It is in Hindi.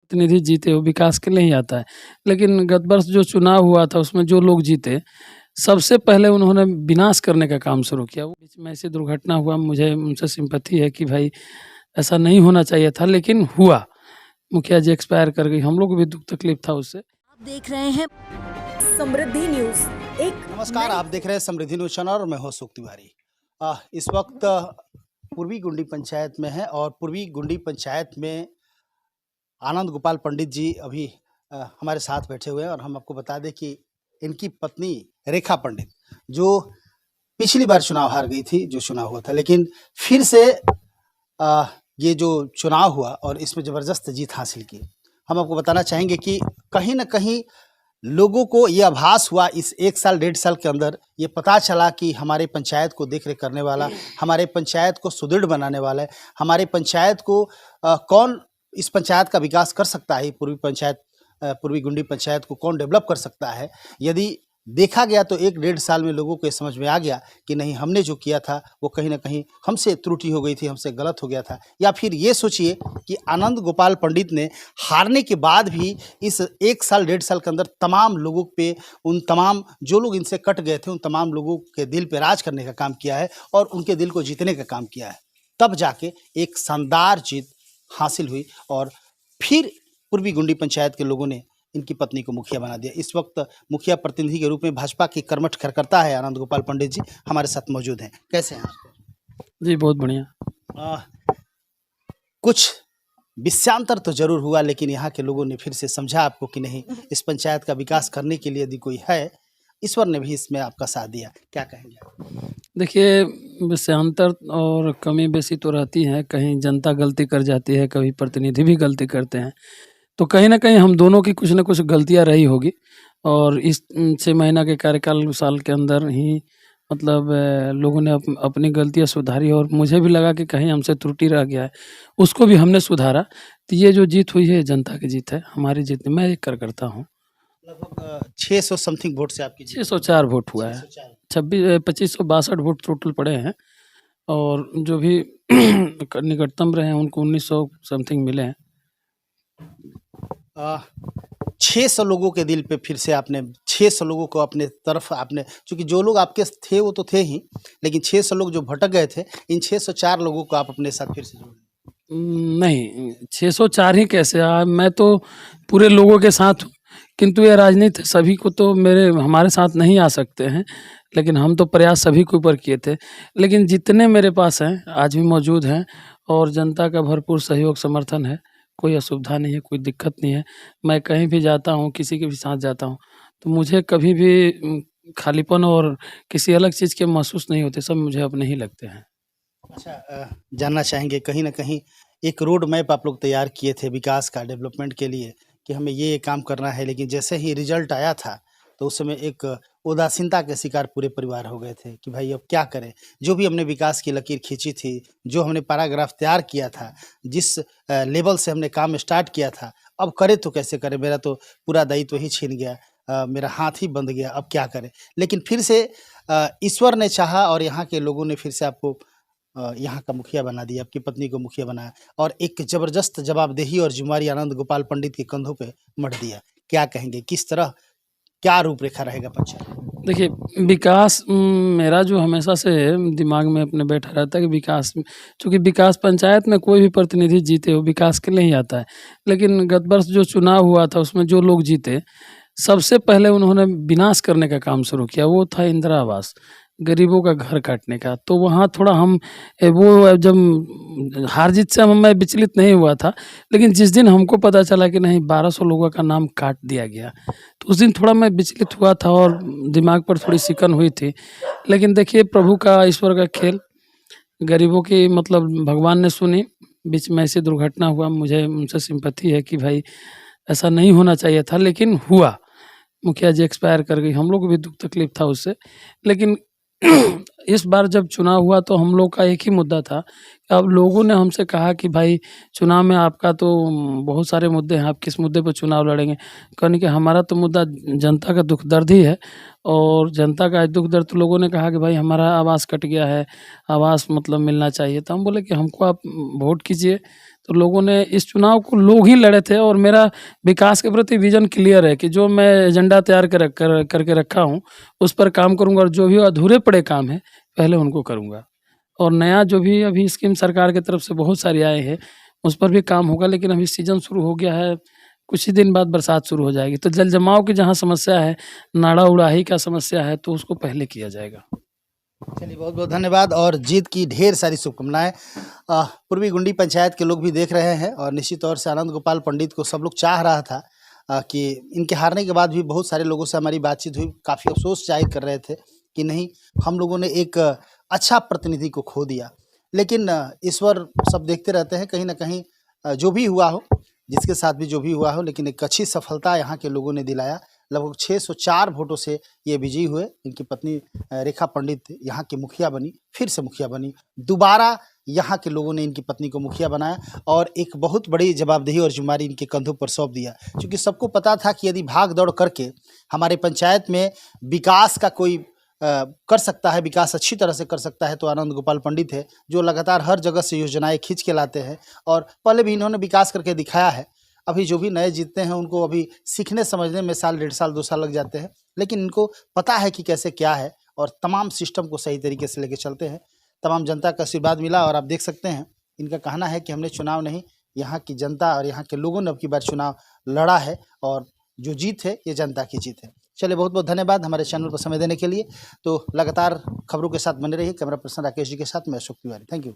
प्रतिनिधि जीते वो विकास के लिए ही आता है। लेकिन गत वर्ष जो चुनाव हुआ था उसमें जो लोग जीते, सबसे पहले उन्होंने विनाश करने का काम शुरू किया। वो बीच में ऐसी दुर्घटना हुआ, मुझे उनसे सिम्पैथी है कि भाई ऐसा नहीं होना चाहिए था, लेकिन हुआ। मुखिया जी एक्सपायर कर गई, हम लोग को भी दुःख तकलीफ था उससे। आप देख रहे हैं समृद्धि न्यूज। नमस्कार, आप देख रहे हैं समृद्धि न्यूज चैनल और मैं हूं अशोक तिवारी। इस वक्त पूर्वी गुंडी पंचायत में है और पूर्वी गुंडी पंचायत में आनंद गोपाल पंडित जी अभी हमारे साथ बैठे हुए हैं और हम आपको बता दें कि इनकी पत्नी रेखा पंडित जो पिछली बार चुनाव हार गई थी, जो चुनाव हुआ था, लेकिन फिर से ये जो चुनाव हुआ और इसमें ज़बरदस्त जीत हासिल की। हम आपको बताना चाहेंगे कि कहीं ना कहीं लोगों को ये आभास हुआ इस 1 साल 1.5 साल के अंदर, ये पता चला कि हमारे पंचायत को देख रेख करने वाला, हमारे पंचायत को सुदृढ़ बनाने वाला है, हमारे पंचायत को कौन इस पंचायत का विकास कर सकता है, पूर्वी गुंडी पंचायत को कौन डेवलप कर सकता है। यदि देखा गया तो 1-1.5 साल में लोगों को ये समझ में आ गया कि नहीं, हमने जो किया था वो कहीं ना कहीं हमसे त्रुटि हो गई थी, हमसे गलत हो गया था। या फिर ये सोचिए कि आनंद गोपाल पंडित ने हारने के बाद भी इस 1 साल 1.5 साल के अंदर तमाम लोगों पे, उन तमाम जो लोग इनसे कट गए थे, उन तमाम लोगों के दिल पे राज करने का काम किया है और उनके दिल को जीतने का काम किया है। तब जाके एक शानदार जीत हासिल हुई और फिर पूर्वी गुंडी पंचायत के लोगों ने इनकी पत्नी को मुखिया बना दिया। इस वक्त मुखिया प्रतिनिधि के रूप में भाजपा की कर्मठ कार्यकर्ता है आनंद गोपाल पंडित जी हमारे साथ मौजूद हैं। कैसे हैं आप? जी बहुत बढ़िया। कुछ विषयांतर तो जरूर हुआ, लेकिन यहाँ के लोगों ने फिर से समझा आपको कि नहीं, इस पंचायत का विकास करने के लिए यदि कोई है, ईश्वर ने भी इसमें आपका साथ दिया। क्या कहेंगे आप? देखिए, विषयांतर और कमी बेसी तो रहती है, कहीं जनता गलती कर जाती है, कभी प्रतिनिधि भी गलती करते हैं, तो कहीं ना कहीं हम दोनों की कुछ ना कुछ गलतियां रही होगी। और इस 6 महीना के कार्यकाल साल के अंदर ही मतलब लोगों ने अपनी गलतियां सुधारी और मुझे भी लगा कि कहीं हमसे त्रुटि रह गया है, उसको भी हमने सुधारा। तो ये जो जीत हुई है जनता की जीत है, हमारी जीत नहीं। मैं एक कार्यकर्ता हूँ। लगभग 600 समथिंग वोट से आपकी 604 वोट हुआ है। 2562 वोट टोटल पड़े हैं और जो भी निकटतम रहे हैं उनको 1900 समथिंग मिले हैं। 600 लोगों के दिल पे फिर से आपने 600 लोगों को अपने तरफ आपने, क्योंकि जो लोग आपके थे वो तो थे ही, लेकिन 600 लोग जो भटक गए थे, इन 604 लोगों को आप अपने साथ फिर से जोड़ दिए। नहीं, 604 ही कैसे मैं तो पूरे लोगों के साथ हूँ, किंतु ये राजनीति सभी को तो हमारे साथ नहीं आ सकते हैं, लेकिन हम तो प्रयास सभी के ऊपर किए थे। लेकिन जितने मेरे पास हैं आज भी मौजूद हैं और जनता का भरपूर सहयोग समर्थन है, कोई असुविधा नहीं है, कोई दिक्कत नहीं है। मैं कहीं भी जाता हूँ, किसी के भी साथ जाता हूँ, तो मुझे कभी भी खालीपन और किसी अलग चीज़ के महसूस नहीं होते, सब मुझे अपने ही लगते हैं। अच्छा, जानना चाहेंगे, कहीं ना कहीं एक रोड मैप आप लोग तैयार किए थे विकास का, डेवलपमेंट के लिए कि हमें ये काम करना है, लेकिन जैसे ही रिजल्ट आया था तो उस समय एक उदासीनता के शिकार पूरे परिवार हो गए थे कि भाई अब क्या करें। जो भी हमने विकास की लकीर खींची थी, जो हमने पैराग्राफ तैयार किया था, जिस लेवल से हमने काम स्टार्ट किया था, अब करें तो कैसे करें, मेरा तो पूरा दायित्व ही छीन गया, मेरा हाथ ही बंद गया, अब क्या करें। लेकिन फिर से ईश्वर ने चाहा और यहाँ के लोगों ने फिर से आपको यहाँ का मुखिया बना दिया, आपकी पत्नी को मुखिया बनाया और एक ज़बरदस्त जवाबदेही और जिम्मेवारी आनंद गोपाल पंडित के कंधों पे मढ़ दिया। क्या कहेंगे, किस तरह, क्या रूपरेखा रहेगा पंचायत? देखिए, विकास मेरा जो हमेशा से दिमाग में अपने बैठा रहता है कि विकास, चूँकि विकास पंचायत में कोई भी प्रतिनिधि जीते वो विकास के लिए ही आता है। लेकिन गत वर्ष जो चुनाव हुआ था उसमें जो लोग जीते, सबसे पहले उन्होंने विनाश करने का काम शुरू किया, वो था इंदिरा आवास, गरीबों का घर काटने का। तो वहाँ थोड़ा वो जब हार जीत से मैं विचलित नहीं हुआ था, लेकिन जिस दिन हमको पता चला कि नहीं 1200 लोगों का नाम काट दिया गया, तो उस दिन थोड़ा मैं विचलित हुआ था और दिमाग पर थोड़ी सिकन हुई थी। लेकिन देखिए, प्रभु का, ईश्वर का खेल, गरीबों की मतलब भगवान ने सुनी। बीच में ऐसी दुर्घटना हुआ, मुझे उनसे सिंपैथी है कि भाई ऐसा नहीं होना चाहिए था, लेकिन हुआ। मुखिया जी एक्सपायर कर गई, हम लोग को भी दुःख तकलीफ था उससे। लेकिन इस बार जब चुनाव हुआ तो हम लोग का एक ही मुद्दा था। अब लोगों ने हमसे कहा कि भाई चुनाव में आपका तो बहुत सारे मुद्दे हैं, आप किस मुद्दे पर चुनाव लड़ेंगे? कहने कि हमारा तो मुद्दा जनता का दुख दर्द ही है और जनता का दुख दर्द। तो लोगों ने कहा कि भाई हमारा आवास कट गया है, आवास मतलब मिलना चाहिए। तो हम बोले कि हमको आप वोट कीजिए, तो लोगों ने इस चुनाव को लोग ही लड़े थे और मेरा विकास के प्रति विज़न क्लियर है कि जो मैं एजेंडा तैयार करके रखा हूँ, उस पर काम करूँगा और जो भी अधूरे पड़े काम हैं, पहले उनको करूँगा। और नया जो भी अभी स्कीम सरकार की तरफ से बहुत सारी आए हैं, उस पर भी काम होगा, लेकिन अभी सीज़न शुरू हो गया है, कुछ ही दिन बाद बरसात शुरू हो जाएगी। तो जल जमाव की जहाँ समस्या है, नाड़ा उड़ाही का समस्या है, तो उसको पहले किया जाएगा। चलिए बहुत बहुत धन्यवाद और जीत की ढेर सारी शुभकामनाएं। पूर्वी गुंडी पंचायत के लोग भी देख रहे हैं और निश्चित तौर से आनंद गोपाल पंडित को सब लोग चाह रहा था कि इनके हारने के बाद भी बहुत सारे लोगों से हमारी बातचीत हुई, काफ़ी अफसोस जाहिर कर रहे थे कि नहीं, हम लोगों ने एक अच्छा प्रतिनिधि को खो दिया। लेकिन ईश्वर सब देखते रहते हैं, कहीं ना कहीं जो भी हुआ हो, जिसके साथ भी जो भी हुआ हो, लेकिन एक अच्छी सफलता यहाँ के लोगों ने दिलाया। लगभग 604 वोटों से ये विजयी हुए। इनकी पत्नी रेखा पंडित यहाँ की मुखिया बनी, फिर से मुखिया बनी, दोबारा यहाँ के लोगों ने इनकी पत्नी को मुखिया बनाया और एक बहुत बड़ी जवाबदेही और जिम्मेदारी इनके कंधों पर सौंप दिया। क्योंकि सबको पता था कि यदि भाग दौड़ करके हमारे पंचायत में विकास का कोई कर सकता है, विकास अच्छी तरह से कर सकता है, तो आनंद गोपाल पंडित है, जो लगातार हर जगह से योजनाएं खींच के लाते हैं और पहले भी इन्होंने विकास करके दिखाया है। अभी जो भी नए जीतते हैं उनको अभी सीखने समझने में साल, 1.5 साल, 2 साल लग जाते हैं, लेकिन इनको पता है कि कैसे क्या है और तमाम सिस्टम को सही तरीके से लेके चलते हैं। तमाम जनता का आशीर्वाद मिला और आप देख सकते हैं, इनका कहना है कि हमने चुनाव नहीं, यहाँ की जनता और यहाँ के लोगों ने अब की बार चुनाव लड़ा है और जो जीत है ये जनता की जीत है। चलिए बहुत बहुत धन्यवाद हमारे चैनल पर समय देने के लिए। तो लगातार खबरों के साथ बने रहिए। कैमरा पर्सन राकेश जी के साथ मैं अशोक तिवारी। Thank you.